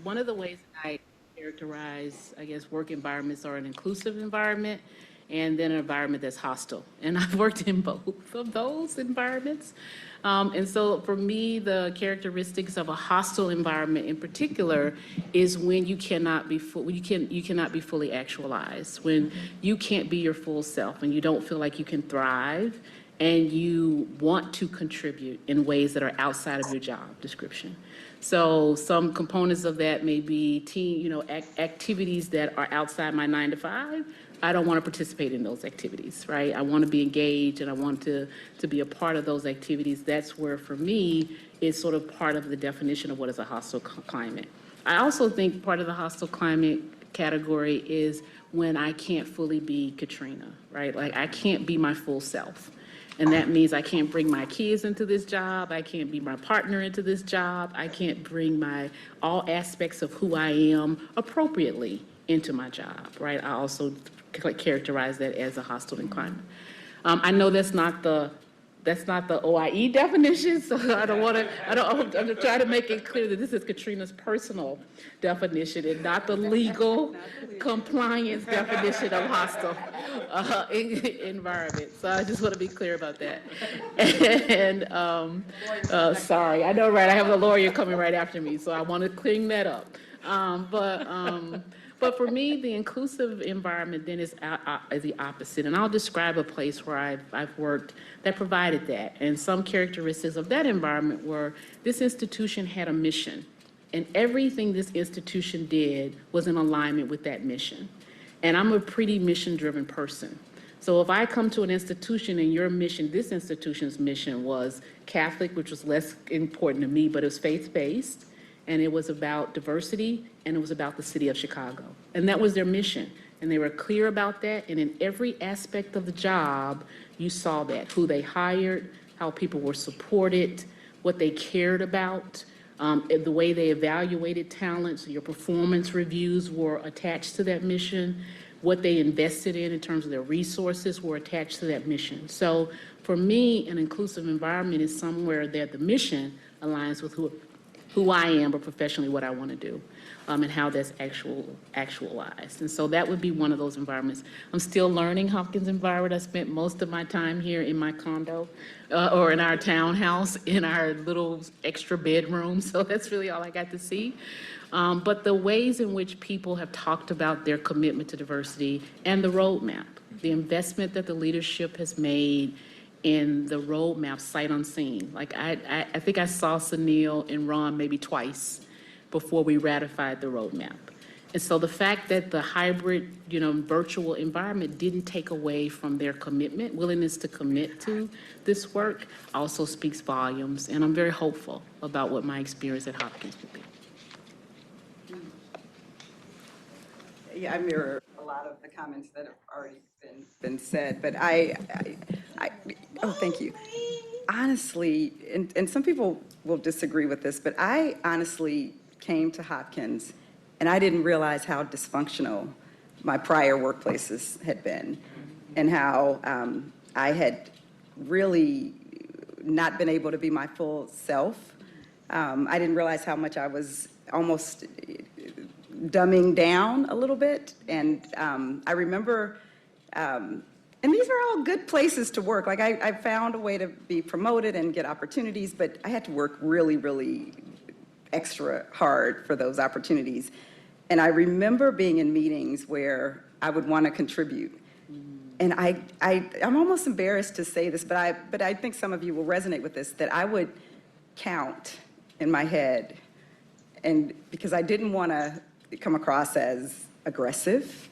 One of the ways I characterize, I guess, work environments are an inclusive environment and then an environment that's hostile. And I've worked in both of those environments. And so for me, the characteristics of a hostile environment in particular is when you cannot be you cannot be fully actualized, when you can't be your full self and you don't feel like you can thrive and you want to contribute in ways that are outside of your job description. So some components of that may be activities that are outside my 9 to 5. I don't want to participate in those activities, right? I want to be engaged and I want to be a part of those activities. That's where, for me, is sort of part of the definition of what is a hostile climate. I also think part of the hostile climate category is when I can't fully be Katrina, right? Like I can't be my full self. And that means I can't bring my kids into this job. I can't be my partner into this job. I can't bring all aspects of who I am appropriately into my job, right? I also characterize that as a hostile environment. I know that's not the OIE definition, so I'm trying to make it clear that this is Katrina's personal definition and not the legal compliance definition of hostile environment. So I just want to be clear about that. And sorry, I know, right? I have a lawyer coming right after me, so I want to clean that up. But for me, the inclusive environment then is the opposite. And I'll describe a place where I've worked that provided that. And some characteristics of that environment were this institution had a mission. And everything this institution did was in alignment with that mission. And I'm a pretty mission-driven person. So if I come to an institution and your mission, this institution's mission was Catholic, which was less important to me, but it was faith-based. And it was about diversity, and it was about the city of Chicago. And that was their mission. And they were clear about that, and in every aspect of the job, you saw that, who they hired, how people were supported, what they cared about, the way they evaluated talent, so your performance reviews were attached to that mission, what they invested in terms of their resources were attached to that mission. So for me, an inclusive environment is somewhere that the mission aligns with who I am, but professionally what I want to do, and how that's actualized. And so that would be one of those environments. I'm still learning Hopkins environment. I spent most of my time here in my condo or in our townhouse in our little extra bedroom. So that's really all I got to see. But the ways in which people have talked about their commitment to diversity and the roadmap, the investment that the leadership has made in the roadmap sight unseen. Like I think I saw Sunil and Ron maybe twice before we ratified the roadmap. And so the fact that the hybrid, virtual environment didn't take away from their commitment, willingness to commit to this work also speaks volumes. And I'm very hopeful about what my experience at Hopkins will be. Yeah, I mirror a lot of the comments that have already been said, but oh, thank you. Honestly, and some people will disagree with this, but I honestly came to Hopkins and I didn't realize how dysfunctional my prior workplaces had been and how I had really not been able to be my full self. I didn't realize how much I was almost dumbing down a little bit. And I remember, and these are all good places to work. Like I found a way to be promoted and get opportunities, but I had to work really, really extra hard for those opportunities. And I remember being in meetings where I would want to contribute. And I'm almost embarrassed to say this, but I think some of you will resonate with this, that I would count in my head, and because I didn't want to come across as aggressive.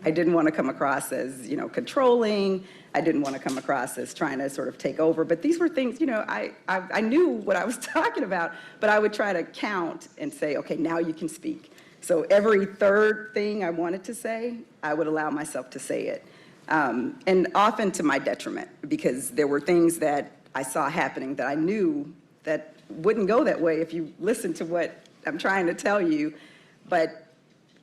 I didn't want to come across as, controlling. I didn't want to come across as trying to sort of take over. But these were things, I knew what I was talking about, but I would try to count and say, okay, now you can speak. So every third thing I wanted to say, I would allow myself to say it. And often to my detriment, because there were things that I saw happening that I knew that wouldn't go that way if you listen to what I'm trying to tell you. But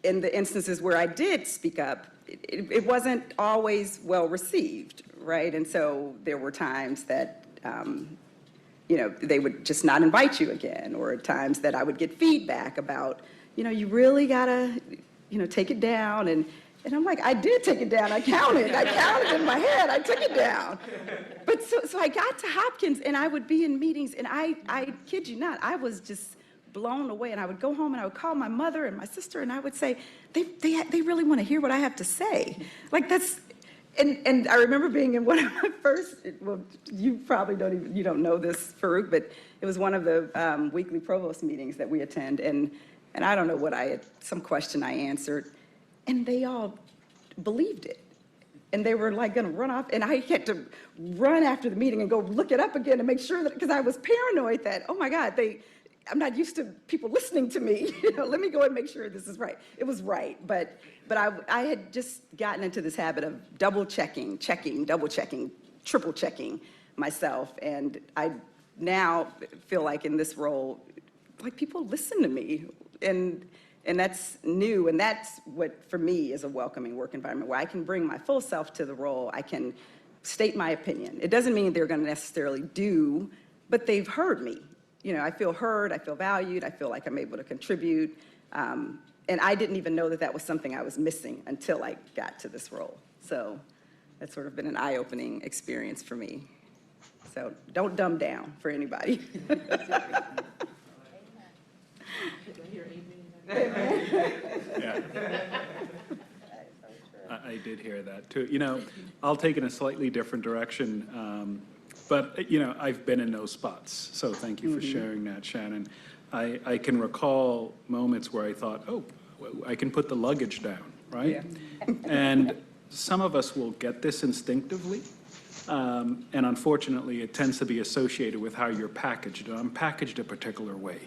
in the instances where I did speak up, it wasn't always well received, right? And so there were times that they would just not invite you again, or at times that I would get feedback about, you really gotta, take it down. And I'm like, I did take it down. I counted in my head. I took it down. But so I got to Hopkins, and I would be in meetings, and I kid you not, I was just blown away. And I would go home and I would call my mother and my sister, and I would say, they really want to hear what I have to say. Like that's, and I remember being in one of my first, well, you probably you don't know this, Farouk, but it was one of the weekly provost meetings that we attend. And I don't know what some question I answered, and they all believed it. And they were like gonna run off, and I had to run after the meeting and go look it up again to make sure that, because I was paranoid that, oh my God, I'm not used to people listening to me. Let me go and make sure this is right. It was right, but I had just gotten into this habit of double checking, double checking, triple checking myself, and I now feel like in this role, like people listen to me, and that's new, and that's what for me is a welcoming work environment where I can bring my full self to the role. I can state my opinion. It doesn't mean they're going to necessarily do, but they've heard me. I feel heard, I feel valued, I feel like I'm able to contribute. And I didn't even know that was something I was missing until I got to this role. So that's sort of been an eye-opening experience for me. So don't dumb down for anybody. Yeah. I did hear that too. I'll take it in a slightly different direction. But, I've been in those spots, so thank you for sharing that, Shanon. I can recall moments where I thought, oh, I can put the luggage down, right? Yeah. And some of us will get this instinctively, and unfortunately, it tends to be associated with how you're packaged. I'm packaged a particular way.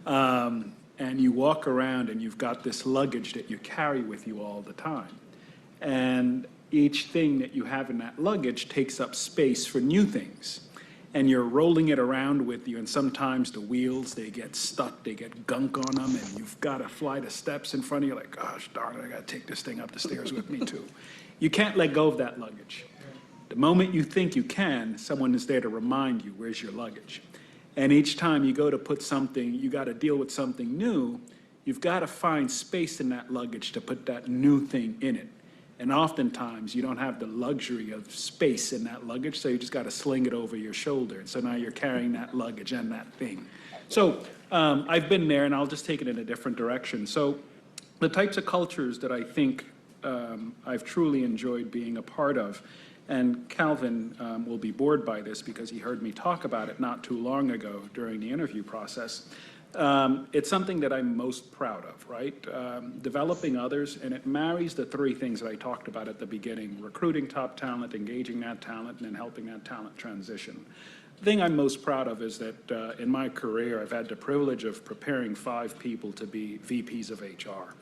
And you walk around and you've got this luggage that you carry with you all the time. And each thing that you have in that luggage takes up space for new things. And you're rolling it around with you, and sometimes the wheels, they get stuck, they get gunk on them, and you've got a flight of steps in front of you, like, gosh darn it, I gotta take this thing up the stairs with me too. You can't let go of that luggage. The moment you think you can, someone is there to remind you, where's your luggage? And each time you go to put something, you gotta deal with something new, you've gotta find space in that luggage to put that new thing in it. And oftentimes, you don't have the luxury of space in that luggage, so you just got to sling it over your shoulder. And so now you're carrying that luggage and that thing. So I've been there, and I'll just take it in a different direction. So the types of cultures that I think I've truly enjoyed being a part of, and Calvin will be bored by this because he heard me talk about it not too long ago during the interview process. It's something that I'm most proud of, right? Developing others, and it marries the three things that I talked about at the beginning: recruiting top talent, engaging that talent, and then helping that talent transition. The thing I'm most proud of is that in my career, I've had the privilege of preparing 5 people to be VPs of HR.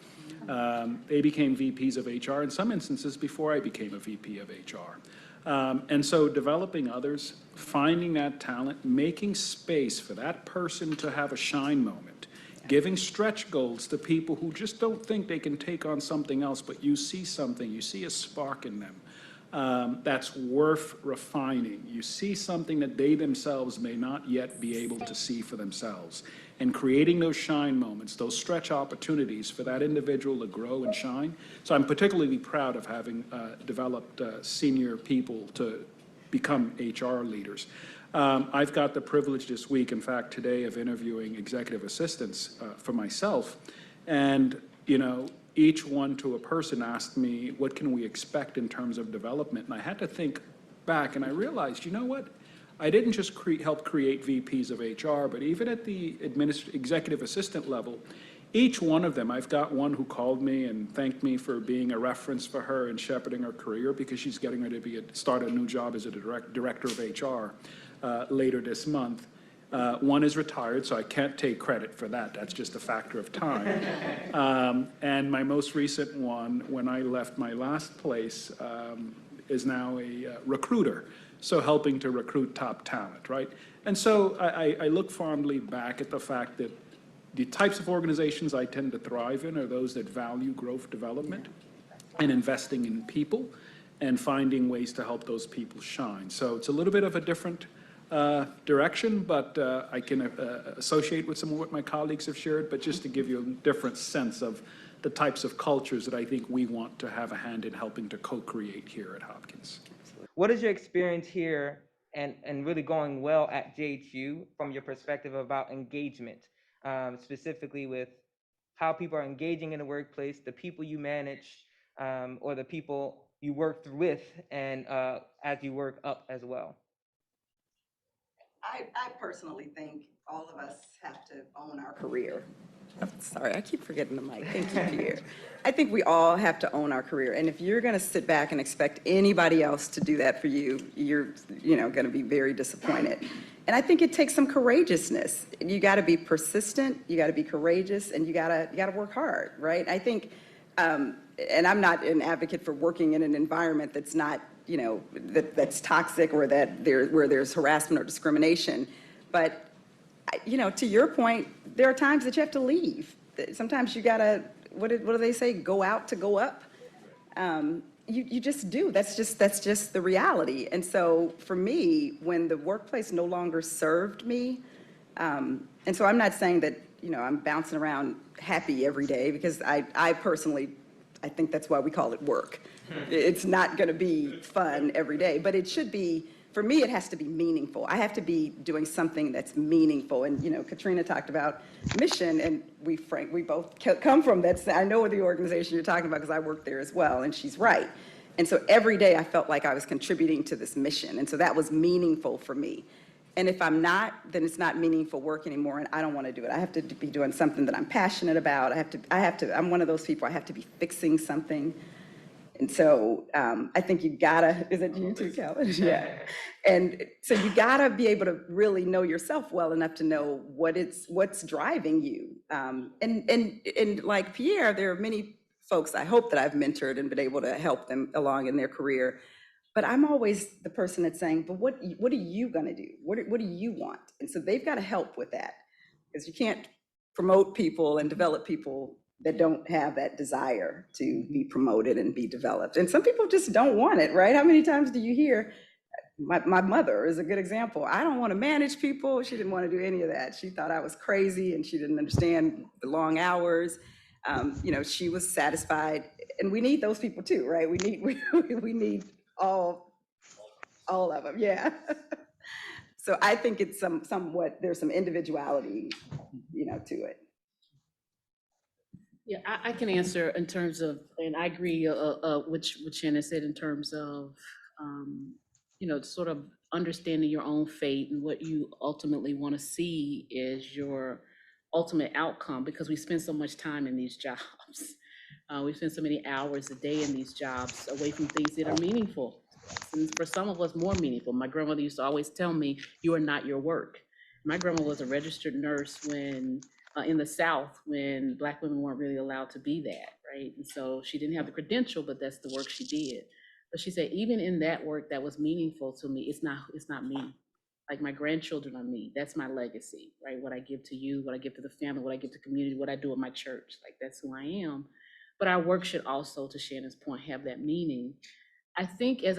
They became VPs of HR in some instances before I became a VP of HR. And so developing others, finding that talent, making space for that person to have a shine moment, giving stretch goals to people who just don't think they can take on something else, but you see something, you see a spark in them that's worth refining. You see something that they themselves may not yet be able to see for themselves. And creating those shine moments, those stretch opportunities for that individual to grow and shine. So I'm particularly proud of having developed senior people to become HR leaders. I've got the privilege this week, in fact today, of interviewing executive assistants for myself. And each one to a person asked me, what can we expect in terms of development? And I had to think back, and I realized, you know what? I didn't just help create VPs of HR, but even at the executive assistant level, each one of them, I've got one who called me and thanked me for being a reference for her in shepherding her career because she's getting ready to start a new job as a director of HR later this month. One is retired, so I can't take credit for that. That's just a factor of time. And my most recent one, when I left my last place, is now a recruiter. So helping to recruit top talent, right? And so I look fondly back at the fact that the types of organizations I tend to thrive in are those that value growth development and investing in people and finding ways to help those people shine. So it's a little bit of a different direction, but I can associate with some of what my colleagues have shared, but just to give you a different sense of the types of cultures that I think we want to have a hand in helping to co-create here at Hopkins. What is your experience here and really going well at JHU from your perspective about engagement, specifically with how people are engaging in the workplace, the people you manage, or the people you worked with, and as you work up as well? I personally think all of us have to own our career. I'm sorry, I keep forgetting the mic. Thank you, Pierre. I think we all have to own our career. And if you're going to sit back and expect anybody else to do that for you, you're going to be very disappointed. And I think it takes some courageousness. You got to be persistent, you got to be courageous, and you got to work hard, right? I think, and I'm not an advocate for working in an environment that's not, that's toxic or where there's harassment or discrimination. But to your point, there are times that you have to leave. Sometimes you gotta, what do they say? Go out to go up. You just do. That's just the reality. And so for me, when the workplace no longer served me, and so I'm not saying that I'm bouncing around happy every day, because I personally, I think that's why we call it work. It's not going to be fun every day, but it should be. For me, it has to be meaningful. I have to be doing something that's meaningful. And Katrina talked about mission, and we both come from that. I know the organization you're talking about because I work there as well, and she's right. And so every day I felt like I was contributing to this mission, and so that was meaningful for me. And if I'm not, then it's not meaningful work anymore, and I don't want to do it. I have to be doing something that I'm passionate about. I'm one of those people. I have to be fixing something. And so I think you gotta, is it you too, Calvin? Yeah. And so you gotta be able to really know yourself well enough to know what's driving you. And like Pierre, there are many folks I hope that I've mentored and been able to help them along in their career. But I'm always the person that's saying, but what are you gonna do? What do you want? And so they've got to help with that, because you can't promote people and develop people that don't have that desire to be promoted and be developed. And some people just don't want it, right? How many times do you hear, my mother is a good example. I don't want to manage people. She didn't want to do any of that. She thought I was crazy, and she didn't understand the long hours. She was satisfied, and we need those people too, right? We need all of them, yeah. So I think it's somewhat, there's some individuality, to it. Yeah, I can answer in terms of, and I agree what Shannon said in terms of, sort of understanding your own fate and what you ultimately want to see is your ultimate outcome, because we spend so much time in these jobs. We spend so many hours a day in these jobs away from things that are meaningful. And for some of us, more meaningful. My grandmother used to always tell me, you are not your work. My grandma was a registered nurse when in the South, when Black women weren't really allowed to be that, right? And so she didn't have the credential, but that's the work she did. But she said, even in that work that was meaningful to me, it's not me. Like my grandchildren are me. That's my legacy, right? What I give to you, what I give to the family, what I give to community, what I do in my church, like that's who I am. But our work should also, to Shannon's point, have that meaning. I think as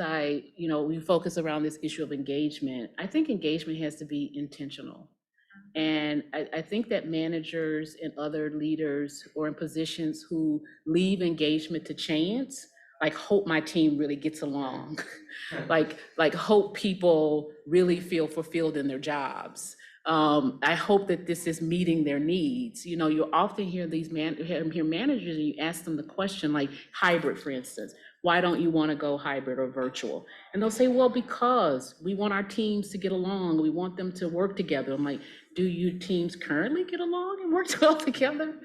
we focus around this issue of engagement, I think engagement has to be intentional. And I think that managers and other leaders or in positions who leave engagement to chance, like hope my team really gets along, like hope people really feel fulfilled in their jobs. I hope that this is meeting their needs. You often hear these managers, and you ask them the question, like hybrid, for instance, why don't you want to go hybrid or virtual? And they'll say, well, because we want our teams to get along. We want them to work together. I'm like, do you teams currently get along and work well together?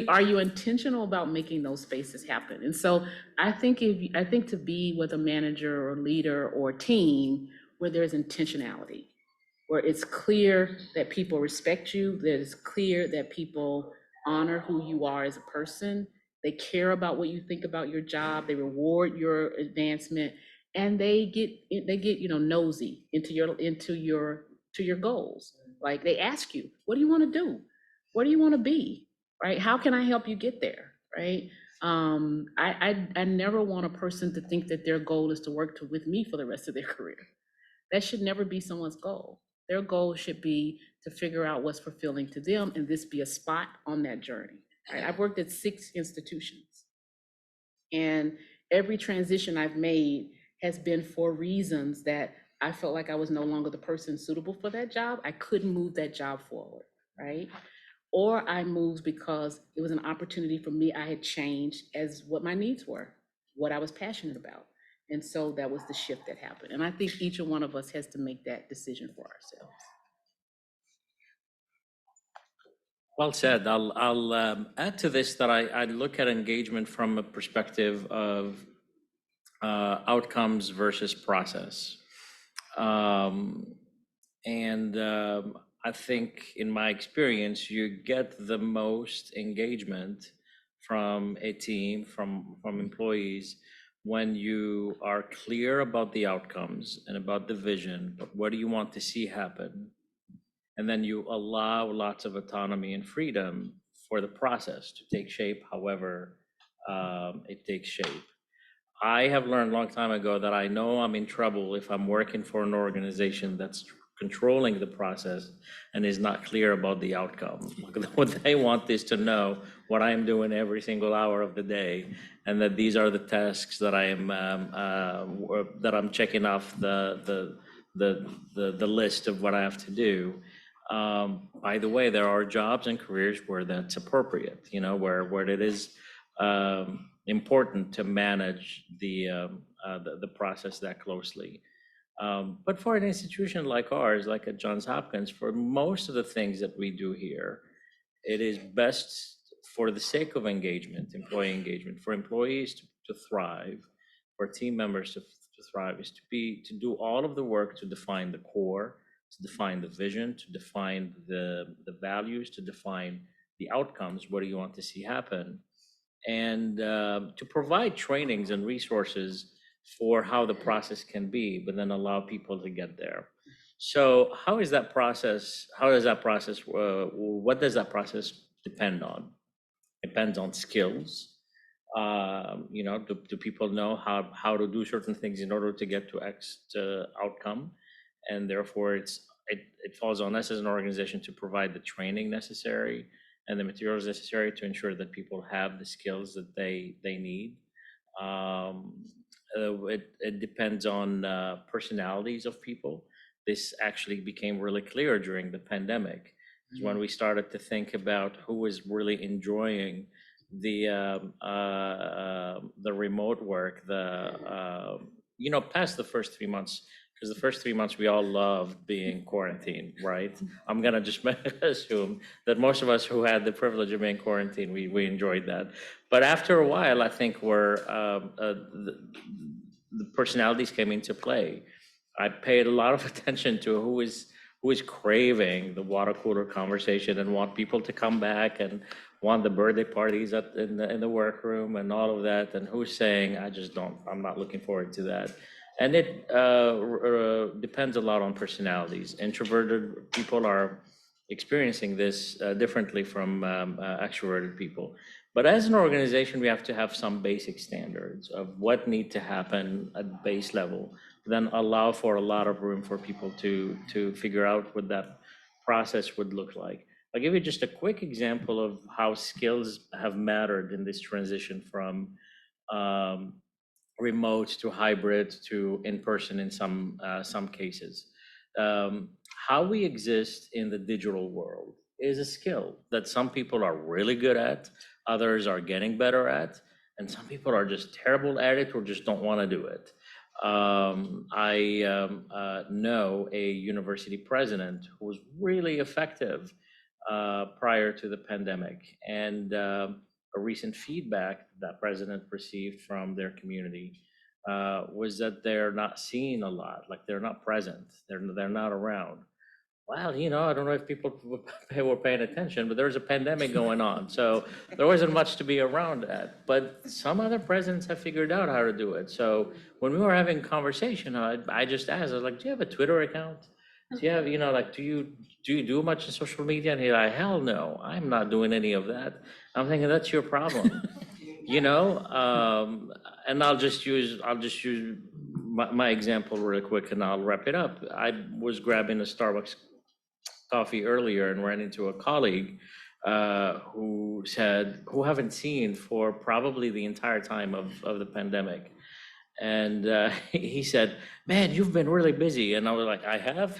Are you intentional about making those spaces happen? And so I think to be with a manager or leader or team where there's intentionality, where it's clear that people respect you, that it's clear that people honor who you are as a person, they care about what you think about your job, they reward your advancement, and they get nosy into your goals. Like they ask you, what do you want to do? What do you want to be? Right? How can I help you get there? Right? I never want a person to think that their goal is to work with me for the rest of their career. That should never be someone's goal. Their goal should be to figure out what's fulfilling to them and this be a spot on that journey. Right? I've worked at 6 institutions, and every transition I've made has been for reasons that I felt like I was no longer the person suitable for that job. I couldn't move that job forward, right? Or I moved because it was an opportunity for me. I had changed as what my needs were, what I was passionate about. And so that was the shift that happened. And I think each one of us has to make that decision for ourselves. Well said. I'll add to this that I look at engagement from a perspective of outcomes versus process. I think in my experience, you get the most engagement from a team, from employees, when you are clear about the outcomes and about the vision, but what do you want to see happen? And then you allow lots of autonomy and freedom for the process to take shape however it takes shape. I have learned a long time ago that I know I'm in trouble if I'm working for an organization that's controlling the process and is not clear about the outcome. What they want is to know what I'm doing every single hour of the day, and that these are the tasks that I'm checking off the list of what I have to do. By the way, there are jobs and careers where that's appropriate, where it is important to manage the process that closely. But for an institution like ours, like at Johns Hopkins, for most of the things that we do here, it is best for the sake of engagement, employee engagement, for employees to thrive, for team members to thrive, is to do all of the work to define the core, to define the vision, to define the values, to define the outcomes. What do you want to see happen? And to provide trainings and resources for how the process can be, but then allow people to get there. So how is that process? What does that process depend on? It depends on skills. Do people know how to do certain things in order to get to X outcome? And therefore it falls on us as an organization to provide the training necessary and the materials necessary to ensure that people have the skills that they need. It depends on personalities of people. This actually became really clear during the pandemic, when we started to think about who was really enjoying the remote work, past the first 3 months. Because the first 3 months we all loved being quarantined, right? I'm gonna just assume that most of us who had the privilege of being quarantined, we enjoyed that. But after a while, I think the personalities came into play. I paid a lot of attention to who is craving the water cooler conversation and want people to come back and want the birthday parties in the workroom and all of that, and who's saying, I'm not looking forward to that. And it depends a lot on personalities. Introverted people are experiencing this differently from extroverted people. But as an organization, we have to have some basic standards of what need to happen at base level, then allow for a lot of room for people to figure out what that process would look like. I'll give you just a quick example of how skills have mattered in this transition from remote to hybrid to in-person in some cases. How we exist in the digital world is a skill that some people are really good at, others are getting better at, and some people are just terrible at it or just don't want to do it. I know a university president who was really effective prior to the pandemic, and a recent feedback that president received from their community was that they're not seen a lot, like they're not present, they're not around. Well, I don't know if people were paying attention, but there was a pandemic going on, so there wasn't much to be around at. But some other presidents have figured out how to do it. So when we were having a conversation, I just asked, I was like, do you have a Twitter account? Do you have, do you do much in social media? And he's like, hell no, I'm not doing any of that. I'm thinking, that's your problem. And I'll just use my example really quick, and I'll wrap it up. I was grabbing a Starbucks coffee earlier and ran into a colleague who haven't seen for probably the entire time of the pandemic. And he said, "Man, you've been really busy." And I was like, "I have?"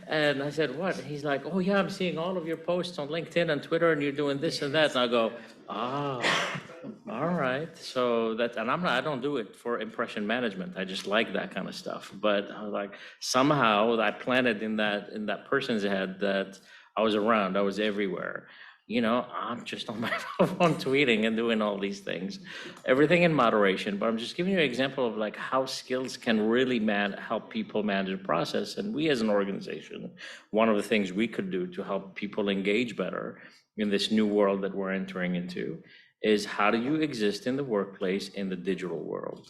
And I said, "What?" He's like, "Oh yeah, I'm seeing all of your posts on LinkedIn and Twitter, and you're doing this and that." And I go, "Ah, all right." So that, and I don't do it for impression management. I just like that kind of stuff. But I was like, somehow I planted in that person's head that I was around, I was everywhere. I'm just on my phone tweeting and doing all these things, everything in moderation. But I'm just giving you an example of like how skills can really help people manage the process. And we as an organization, one of the things we could do to help people engage better in this new world that we're entering into is how do you exist in the workplace in the digital world,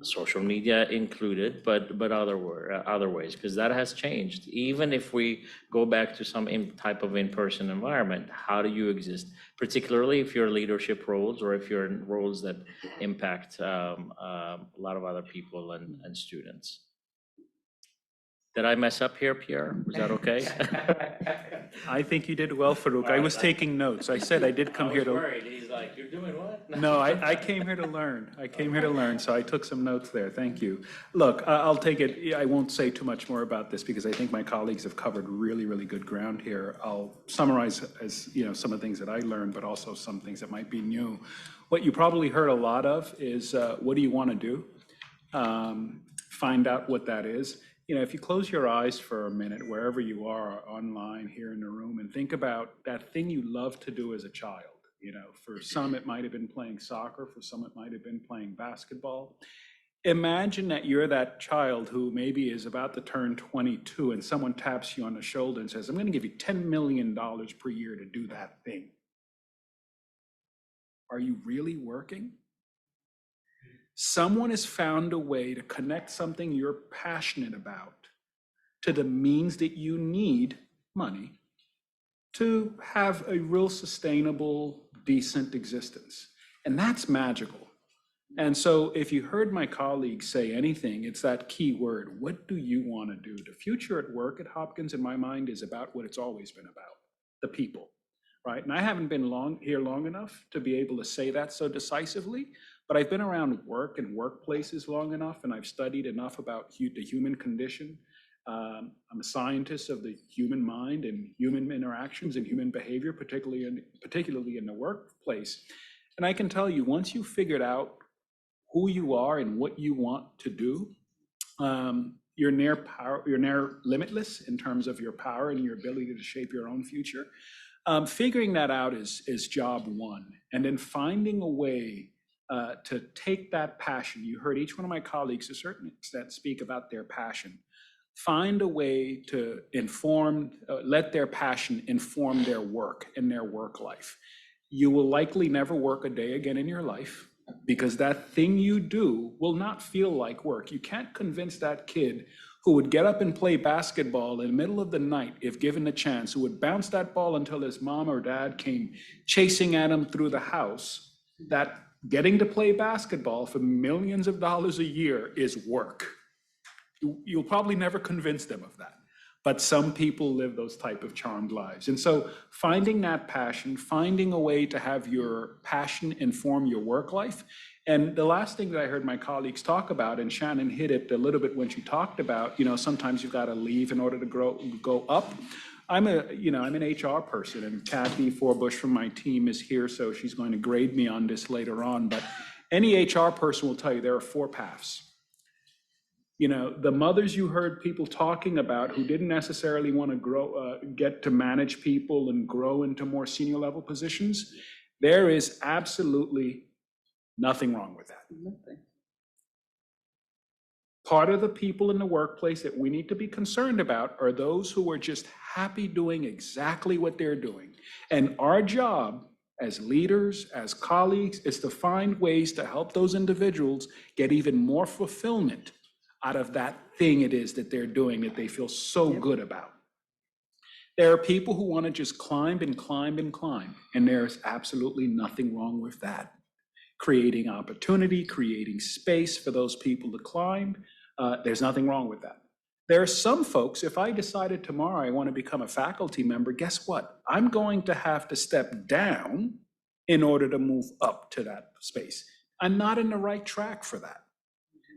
social media included, but other ways, because that has changed. Even if we go back to some type of in-person environment, how do you exist, particularly if you're leadership roles or if you're in roles that impact a lot of other people and students. Did I mess up here, Pierre? Was that okay? I think you did well, Farouk. I was taking notes. I said I did come here to. Worried. He's like, "You're doing what?" No, I came here to learn. I came here to learn, so I took some notes there. Thank you. Look, I'll take it. I won't say too much more about this because I think my colleagues have covered really, really good ground here. I'll summarize as some of the things that I learned, but also some things that might be new. What you probably heard a lot of is what do you want to do? Find out what that is. If you close your eyes for a minute, wherever you are, online, here in the room, and think about that thing you loved to do as a child. For some, it might have been playing soccer. For some, it might have been playing basketball. Imagine that you're that child who maybe is about to turn 22 and someone taps you on the shoulder and says, "I'm going to give you $10 million per year to do that thing." Are you really working? Someone has found a way to connect something you're passionate about to the means that you need, money, to have a real sustainable, decent existence. And that's magical. And so if you heard my colleagues say anything, it's that key word. What do you want to do? The future at work at Hopkins, in my mind, is about what it's always been about, the people, right? And I haven't been here long enough to be able to say that so decisively, but I've been around work and workplaces long enough, and I've studied enough about the human condition. I'm a scientist of the human mind and human interactions and human behavior, particularly in the workplace. And I can tell you, once you figured out who you are and what you want to do, you're near limitless in terms of your power and your ability to shape your own future. Figuring that out is job one, and then finding a way to take that passion. You heard each one of my colleagues to a certain extent speak about their passion. Find a way to let their passion inform their work and their work life. You will likely never work a day again in your life because that thing you do will not feel like work. You can't convince that kid who would get up and play basketball in the middle of the night, if given the chance, who would bounce that ball until his mom or dad came chasing at him through the house, that getting to play basketball for millions of dollars a year is work. You'll probably never convince them of that. But some people live those type of charmed lives. And so finding that passion, finding a way to have your passion inform your work life. And the last thing that I heard my colleagues talk about, and Shanon hit it a little bit when she talked about, sometimes you've got to leave in order to go up. I'm an HR person, and Kathy Forbush from my team is here, so she's going to grade me on this later on. But any HR person will tell you there are 4 paths. The mothers you heard people talking about who didn't necessarily want to get to manage people and grow into more senior level positions, there is absolutely nothing wrong with that. Nothing. Part of the people in the workplace that we need to be concerned about are those who are just happy doing exactly what they're doing. And our job as leaders, as colleagues, is to find ways to help those individuals get even more fulfillment out of that thing it is that they're doing that they feel so good about. There are people who want to just climb and climb and climb, and there's absolutely nothing wrong with that. creating opportunity, creating space for those people to climb. There's nothing wrong with that. There are some folks, if I decided tomorrow I want to become a faculty member, guess what? I'm going to have to step down in order to move up to that space. I'm not in the right track for that.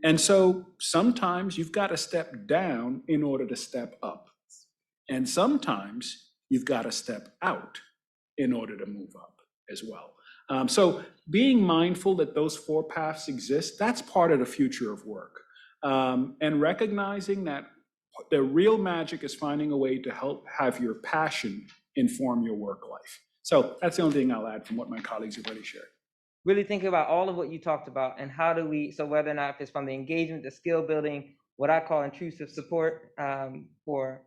And so sometimes you've got to step down in order to step up. And sometimes you've got to step out in order to move up as well. So being mindful that those four paths exist, that's part of the future of work. And recognizing that the real magic is finding a way to help have your passion inform your work life. So that's the only thing I'll add from what my colleagues have already shared. Really think about all of what you talked about and how do we, so whether or not if it's from the engagement, the skill building, what I call intrusive support, for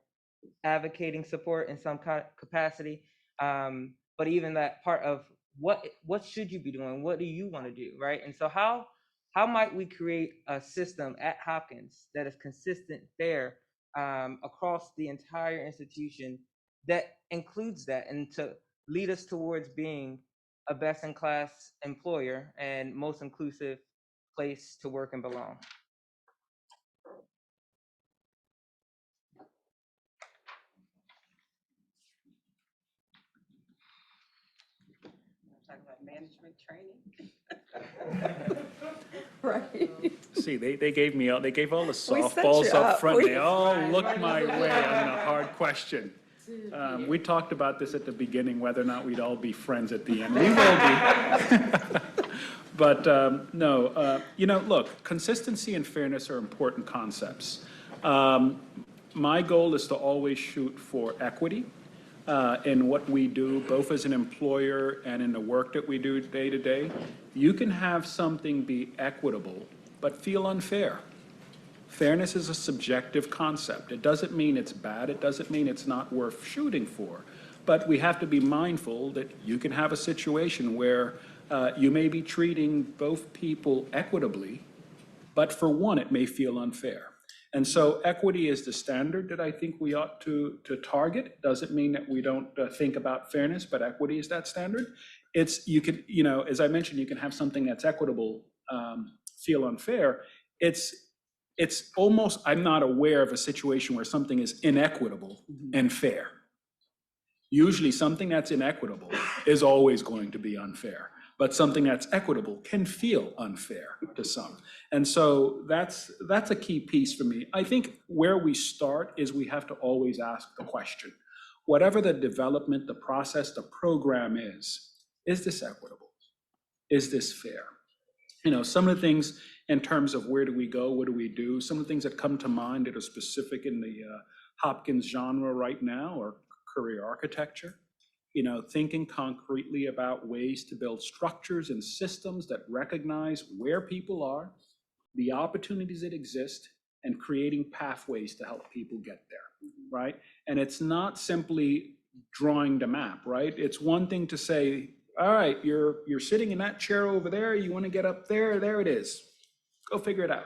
advocating support in some capacity, but even that part of what should you be doing? What do you want to do, right? And so how might we create a system at Hopkins that is consistent, fair, across the entire institution that includes that, and to lead us towards being a best-in-class employer and most inclusive place to work and belong? Talking about management training. Right. See, they gave all the set softballs you up up. front. They all Right. looked my way on the hard question. We talked about this at the beginning, whether or not we'd all be friends at the end. We will be. But no, look, consistency and fairness are important concepts. My goal is to always shoot for equity in what we do, both as an employer and in the work that we do day to day. You can have something be equitable, but feel unfair. Fairness is a subjective concept. It doesn't mean it's bad. It doesn't mean it's not worth shooting for. But we have to be mindful that you can have a situation where you may be treating both people equitably, but for one, it may feel unfair. And so equity is the standard that I think we ought to target. Doesn't mean that we don't think about fairness, but equity is that standard. You can, as I mentioned, you can have something that's equitable feel unfair. It's almost, I'm not aware of a situation where something is inequitable and fair. Usually something that's inequitable is always going to be unfair, but something that's equitable can feel unfair to some. And so that's a key piece for me. I think where we start is we have to always ask the question, whatever the development, the process, the program is this equitable? Is this fair? Some of the things in terms of where do we go, what do we do, some of the things that come to mind that are specific in the Hopkins genre right now are career architecture, thinking concretely about ways to build structures and systems that recognize where people are, the opportunities that exist, and creating pathways to help people get there, right? And it's not simply drawing the map, right? It's one thing to say, all right, you're sitting in that chair over there, you want to get up there, there it is. Go figure it out.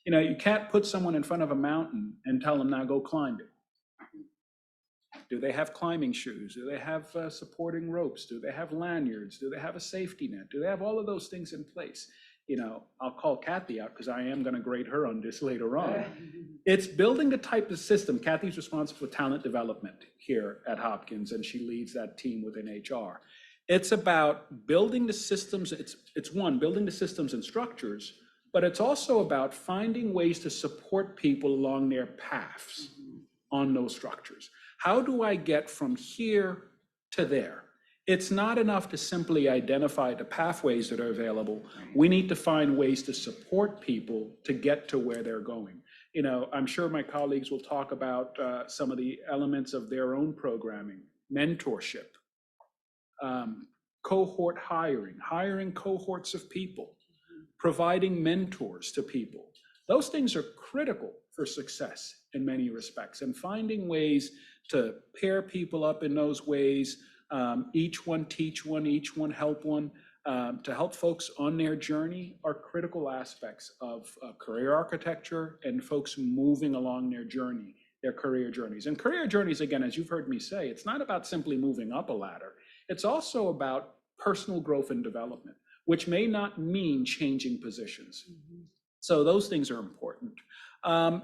You can't put someone in front of a mountain and tell them, now go climb it. Do they have climbing shoes? Do they have supporting ropes? Do they have lanyards? Do they have a safety net? Do they have all of those things in place? I'll call Kathy out because I am going to grade her on this later on. It's building the type of system. Kathy's responsible for talent development here at Hopkins, and she leads that team within HR. It's about building the systems. It's one, building the systems and structures, but it's also about finding ways to support people along their paths on those structures. How do I get from here to there? It's not enough to simply identify the pathways that are available. We need to find ways to support people to get to where they're going. I'm sure my colleagues will talk about some of the elements of their own programming, mentorship, cohort hiring cohorts of people, providing mentors to people. Those things are critical for success in many respects, and finding ways to pair people up in those ways, each one teach one, each one help one, to help folks on their journey are critical aspects of career architecture and folks moving along their journey, their career journeys. And career journeys, again, as you've heard me say, it's not about simply moving up a ladder. It's also about personal growth and development. which may not mean changing positions. So those things are important.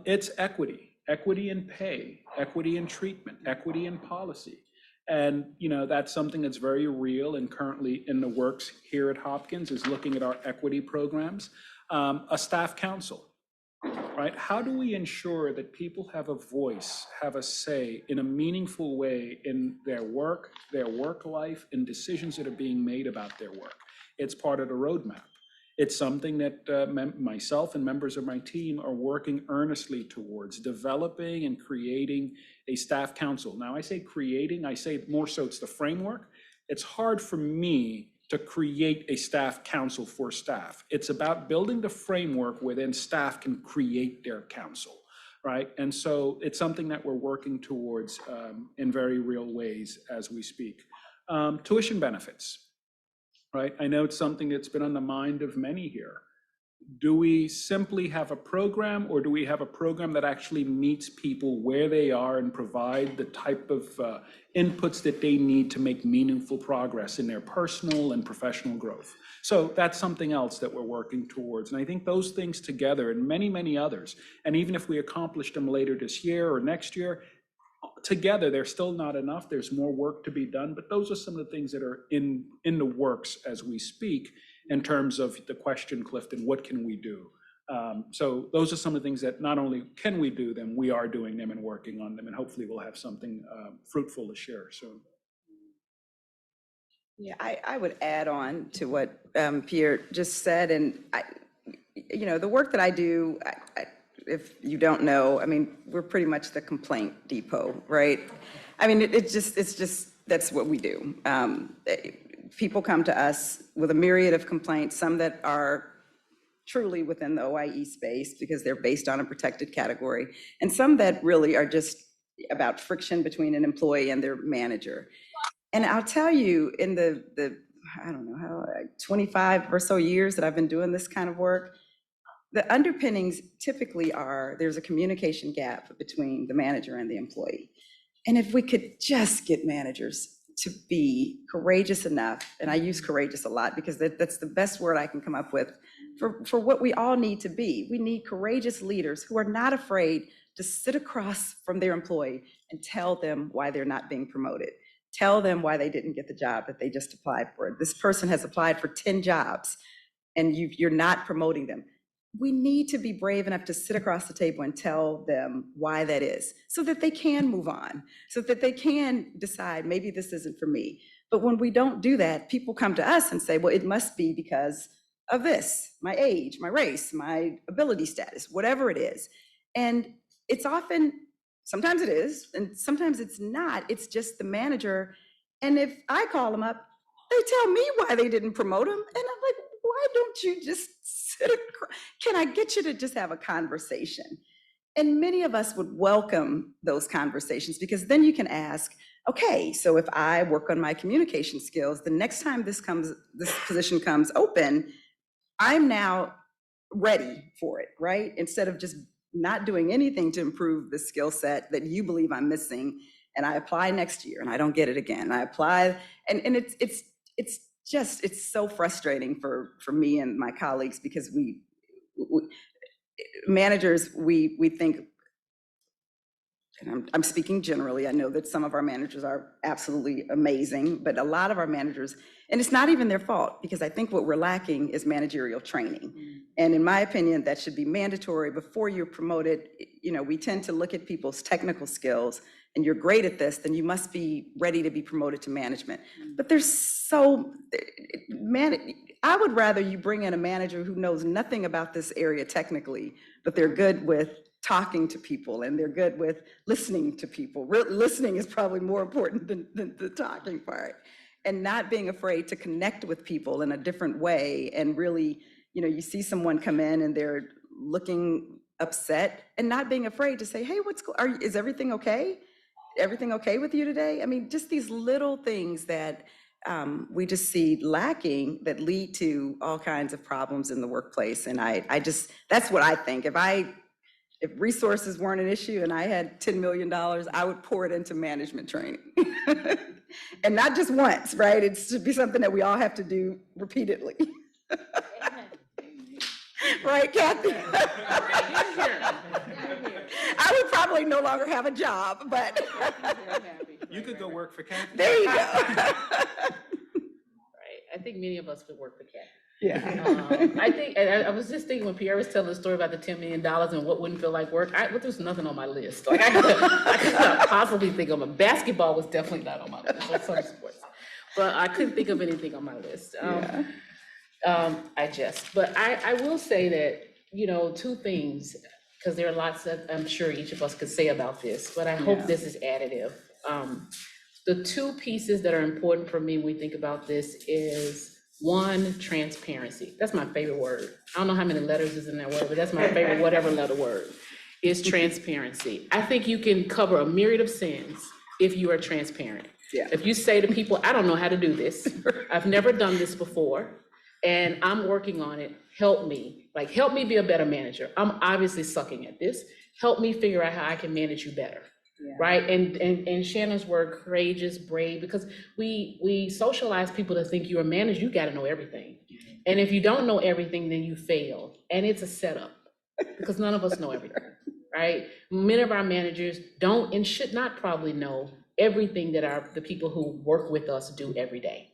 It's equity, equity in pay, equity in treatment, equity in policy. And that's something that's very real and currently in the works here at Hopkins, is looking at our equity programs. A staff council, right? How do we ensure that people have a voice, have a say in a meaningful way in their work life, and decisions that are being made about their work? It's part of the roadmap. It's something that myself and members of my team are working earnestly towards, developing and creating a staff council. Now, I say creating, I say more so it's the framework. It's hard for me to create a staff council for staff. It's about building the framework where then staff can create their council, right? And so it's something that we're working towards in very real ways as we speak. Tuition benefits. Right? I know it's something that's been on the mind of many here. Do we simply have a program, or do we have a program that actually meets people where they are and provide the type of inputs that they need to make meaningful progress in their personal and professional growth? So that's something else that we're working towards. And I think those things together, and many, many others, and even if we accomplish them later this year or next year, together, they're still not enough. There's more work to be done, but those are some of the things that are in the works as we speak in terms of the question, Clifton, what can we do? So those are some of the things that not only can we do them, we are doing them and working on them, and hopefully we'll have something fruitful to share soon. Yeah, I would add on to what Pierre just said, and the work that I do, if you don't know, I mean, we're pretty much the complaint depot, right? I mean, it's just, that's what we do. People come to us with a myriad of complaints, some that are truly within the OIE space because they're based on a protected category, and some that really are just about friction between an employee and their manager. And I'll tell you, in the I don't know how, 25 or so years that I've been doing this kind of work, the underpinnings typically are there's a communication gap between the manager and the employee. And if we could just get managers to be courageous enough, and I use courageous a lot because that's the best word I can come up with for what we all need to be. We need courageous leaders who are not afraid to sit across from their employee and tell them why they're not being promoted. Tell them why they didn't get the job that they just applied for. This person has applied for 10 jobs and you're not promoting them. We need to be brave enough to sit across the table and tell them why that is, so that they can move on, so that they can decide, maybe this isn't for me. But when we don't do that, people come to us and say, well, it must be because of this, my age, my race, my ability status, whatever it is. And it's often, sometimes it is, and sometimes it's not. It's just the manager. And if I call them up, they tell me why they didn't promote them. And I'm like, why don't you just sit across? Can I get you to just have a conversation? And many of us would welcome those conversations, because then you can ask, okay, so if I work on my communication skills, the next time this position comes open, I'm now ready for it, right? Instead of just not doing anything to improve the skill set that you believe I'm missing, and I apply next year and I don't get it again. I apply, and it's so frustrating for me and my colleagues, because we managers, we think, and I'm speaking generally, I know that some of our managers are absolutely amazing, but a lot of our managers, and it's not even their fault, because I think what we're lacking is managerial training. And in my opinion, that should be mandatory before you're promoted. We tend to look at people's technical skills, and you're great at this, then you must be ready to be promoted to management. But I would rather you bring in a manager who knows nothing about this area technically, but they're good with talking to people and they're good with listening to people. Listening is probably more important than the talking part. And not being afraid to connect with people in a different way. And really, you see someone come in and they're looking upset, and not being afraid to say, hey, is everything okay? Everything okay with you today? I mean, just these little things that we just see lacking that lead to all kinds of problems in the workplace. And that's what I think. If resources weren't an issue and I had $10 million, I would pour it into management training. And not just once, right? It should be something that we all have to do repeatedly. Right, Kathy? I would probably no longer have a job, but You could go work for Kathy. there you go. Right, I think many of us could work for Kathy. Yeah. I think, and I was just thinking when Pierre was telling the story about the $10 million and what wouldn't feel like work, there's nothing on my list. Like I could not possibly think of basketball was definitely not on my list, or some sports. But I couldn't think of anything on my list. But I will say that, two things, because there are lots that I'm sure each of us could say about this, but I hope this is additive. The two pieces that are important for me when we think about this is, one, transparency. That's my favorite word. I don't know how many letters is in that word, but that's my favorite whatever letter word is transparency. I think you can cover a myriad of sins if you are transparent. Yeah. If you say to people, I don't know how to do this, I've never done this before, and I'm working on it, help me be a better manager. I'm obviously sucking at this. Help me figure out how I can manage you better. Yeah. Right, and Shannon's word, courageous, brave, because we socialize people to think you're a manager, you gotta know everything. And if you don't know everything, then you fail. And it's a setup, because none of us know everything, right? Many of our managers don't and should not probably know everything that the people who work with us do every day.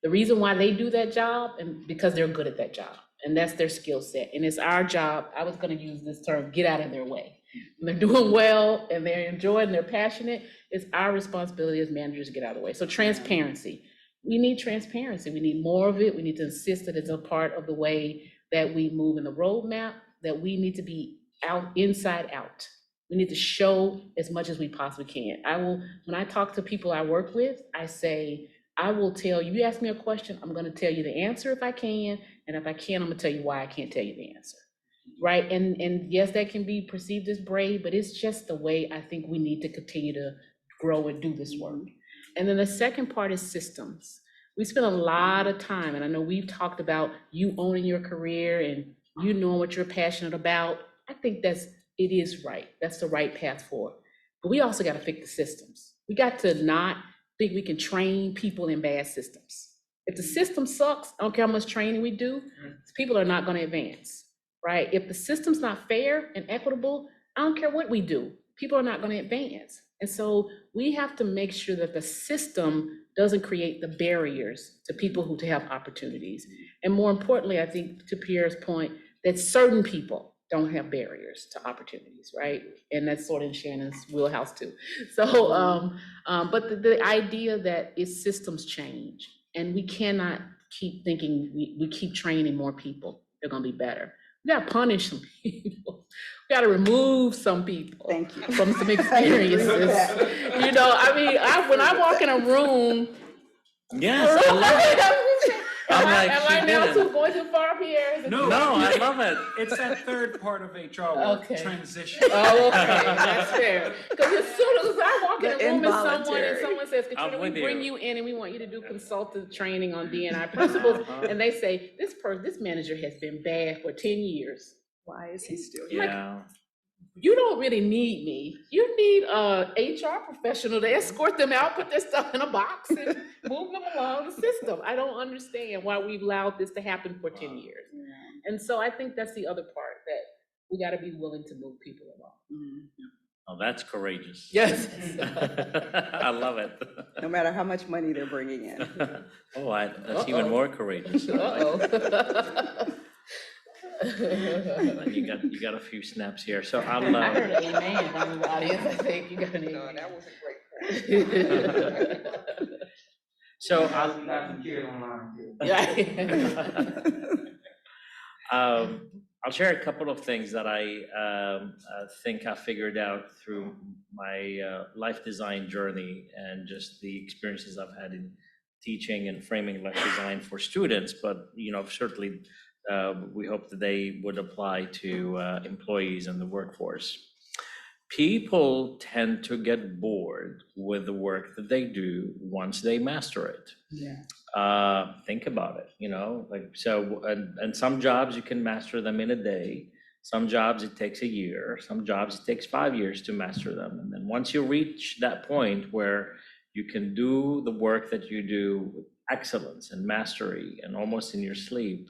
The reason why they do that job, and because they're good at that job, and that's their skill set. And it's our job, I was gonna use this term, get out of their way. When they're doing well and they're enjoying and they're passionate, it's our responsibility as managers to get out of the way. So transparency, we need transparency. We need more of it. We need to insist that it's a part of the way that we move in the roadmap, that we need to be inside out. We need to show as much as we possibly can. When I talk to people I work with, I say, I will tell you, ask me a question, I'm gonna tell you the answer if I can, and if I can't, I'm gonna tell you why I can't tell you the answer. Right, and yes, that can be perceived as brave, but it's just the way I think we need to continue to grow and do this work. And then the second part is systems. We spend a lot of time, and I know we've talked about you owning your career and you knowing what you're passionate about. I think it is right. That's the right path forward. But we also got to fix the systems. We got to not think we can train people in bad systems. If the system sucks, I don't care how much training we do, people are not going to advance. Right? If the system's not fair and equitable, I don't care what we do, people are not going to advance. And so we have to make sure that the system doesn't create the barriers to people who have opportunities. And more importantly, I think to Pierre's point, that certain people don't have barriers to opportunities, right? And that's sort of in Shannon's wheelhouse too. So, but the idea that it's systems change, and we cannot keep thinking we keep training more people, they're going to be better. We gotta punish some people. We gotta remove some people from some experiences. When I walk in a room. Yes, I love it. Am I now going too far, Pierre? No, I love it. It's that third part of HR work, Okay. transition. Oh, okay, that's fair. Because as soon as I walk in a room and someone says, Katrina, we bring you in and we want you to do consultative training on D&I principles, and they say, this manager has been bad for 10 years. Why is he still here? Yeah. You don't really need me. You need a HR professional to escort them out, put their stuff in a box and move them along the system. I don't understand why we've allowed this to happen for 10 years. Yeah. And so I think that's the other part, that we got to be willing to move people along. Mm-hmm. Oh, that's courageous. Yes. I love it. No matter how much money they're bringing in. That's even more courageous. You got a few snaps here, so I'll. I heard an amen from the audience. I think you got an amen. That was a great point. So I'll share a couple of things that I think I figured out through my life design journey and just the experiences I've had in teaching and framing life design for students, but certainly. We hope that they would apply to employees in the workforce. People tend to get bored with the work that they do once they master it. Yeah. Think about it, and some jobs you can master them in a day. Some jobs it takes a year. Some jobs it takes 5 years to master them. And then once you reach that point where You can do the work that you do with excellence and mastery and almost in your sleep.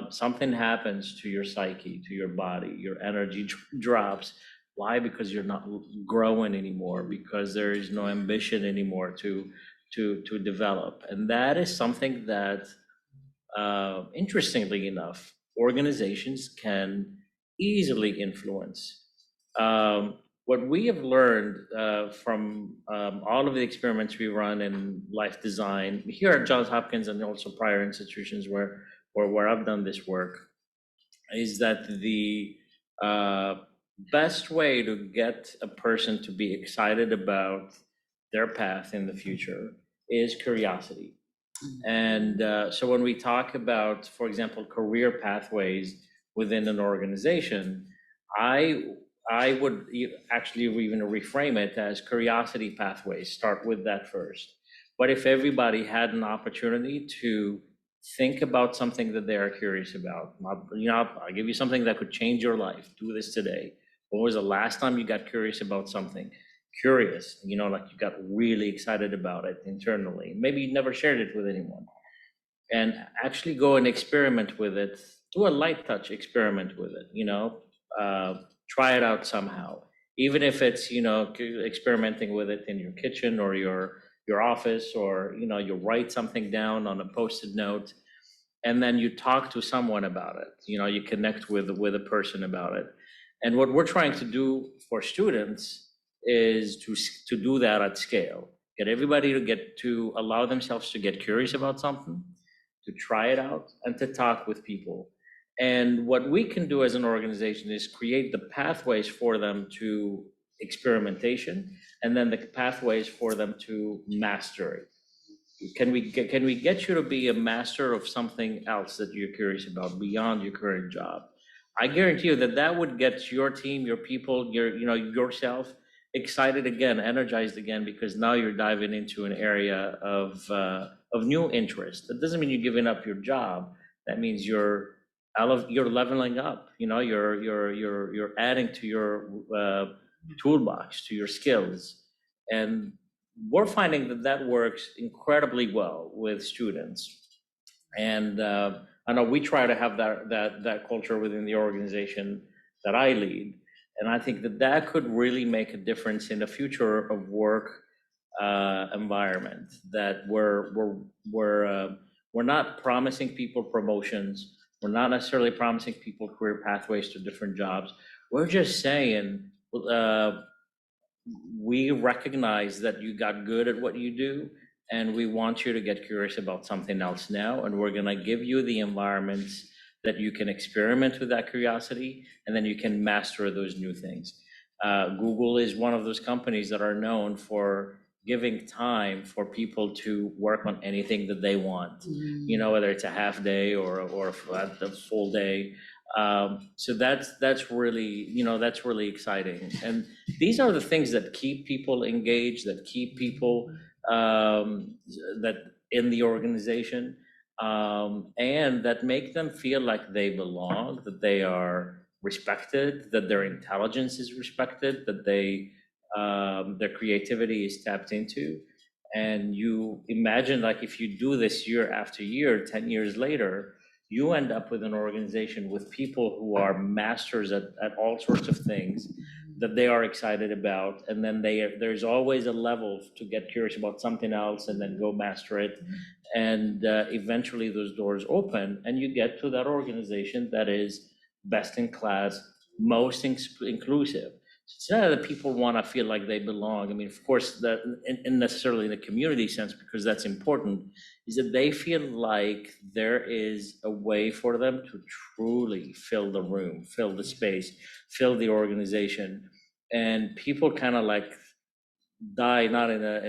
Something happens to your psyche, to your body, your energy drops. Why? Because you're not growing anymore, because there is no ambition anymore to develop. And that is something that, interestingly enough, organizations can easily influence. What we have learned from all of the experiments we run in life design here at Johns Hopkins and also prior institutions where I've done this work, is that the best way to get a person to be excited about their path in the future is curiosity. And so when we talk about, for example, career pathways within an organization, I would actually even reframe it as curiosity pathways. Start with that first. But if everybody had an opportunity to think about something that they are curious about, I'll give you something that could change your life. Do this today. When was the last time you got curious about something? Curious, like you got really excited about it internally. Maybe you never shared it with anyone. And actually go and experiment with it. Do a light touch experiment with it, try it out somehow. Even if it's, experimenting with it in your kitchen or your office, or, you write something down on a Post-it note, and then you talk to someone about it. You connect with a person about it. And what we're trying to do for students is to do that at scale. Get everybody to allow themselves to get curious about something, to try it out, and to talk with people. And what we can do as an organization is create the pathways for them to experimentation, and then the pathways for them to mastery. Can we get you to be a master of something else that you're curious about beyond your current job? I guarantee you that would get your team, your people, yourself excited again, energized again, because now you're diving into an area of new interest. That doesn't mean you're giving up your job. That means you're leveling up. You're adding to your toolbox, to your skills, and we're finding that works incredibly well with students. And I know we try to have that culture within the organization that I lead. And I think that could really make a difference in the future of work environment. That we're not promising people promotions. We're not necessarily promising people career pathways to different jobs. We're just saying we recognize that you got good at what you do, and we want you to get curious about something else now. And we're going to give you the environments that you can experiment with that curiosity, and then you can master those new things. Google is one of those companies that are known for giving time for people to work on anything that they want, whether it's a half day or a full day. So that's really exciting. And these are the things that keep people engaged, that keep people that in the organization, and that make them feel like they belong, that they are respected, that their intelligence is respected, that their creativity is tapped into. And you imagine, like, if you do this year after year, 10 years later, you end up with an organization with people who are masters at all sorts of things that they are excited about. And then there's always a level to get curious about something else and then go master it. And eventually those doors open and you get to that organization that is best in class, most inclusive. It's not that people want to feel like they belong. I mean, of course, that in necessarily in the community sense, because that's important, is that they feel like there is a way for them to truly fill the room, fill the space, fill the organization. And people kind of like die, not in a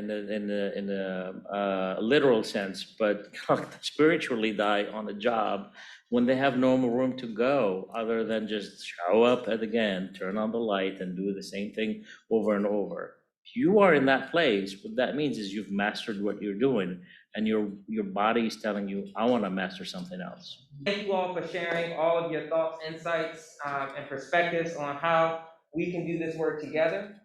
literal sense, but spiritually die on the job when they have no more room to go other than just show up again, turn on the light, and do the same thing over and over. If you are in that place, what that means is you've mastered what you're doing, and your body is telling you, I want to master something else. Thank you all for sharing all of your thoughts, insights, and perspectives on how we can do this work together.